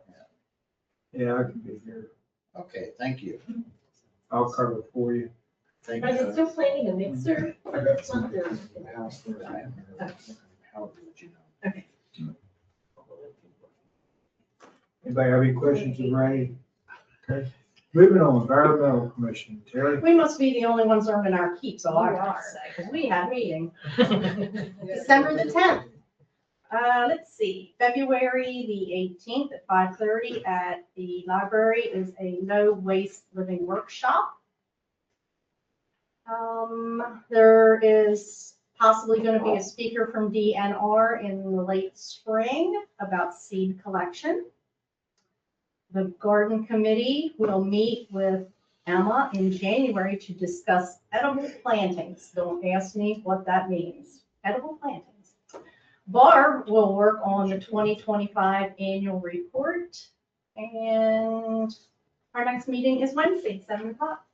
yeah.
Yeah, I can be here.
Okay, thank you.
I'll cover it for you.
Thank
Are they
you.
still planning a mixer for this month or? Okay.
Anybody have any questions of Ray? Okay. Moving on, Environmental Commission, Terry?
We must be the only ones earning our keep, so I gotta say, because we had a meeting. December the 10th. Let's see, February the 18th at 5:30 at the library is a no waste living workshop. There is possibly going to be a speaker from DNR in the late spring about seed collection. The garden committee will meet with Emma in January to discuss edible plantings. Don't ask me what that means. Edible plantings. Barb will work on the 2025 annual report, and our next meeting is Wednesday, 7 o'clock.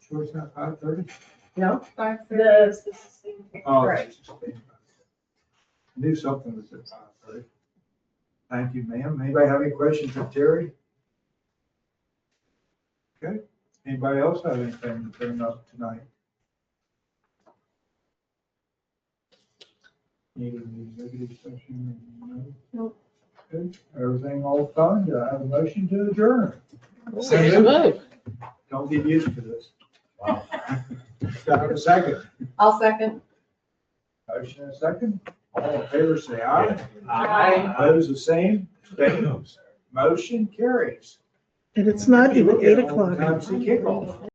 Sure it's not 5:30?
No?
5:30.
Oh,
Right.
Knew something was at 5:30. Thank you, ma'am. Anybody have any questions of Terry? Okay. Anybody else have anything to bring up tonight? Needing the executive session? No?
Nope.
Good. Everything all done? Do I have a motion to adjourn?
So moved.
Don't get used to this. Wow. Do I have a second?
I'll second.
Motion and a second. All in favor, say aye.
Aye.
Opposed, the same. Abstained. Motion carries.
And it's not even 8 o'clock.
Time to kickoff.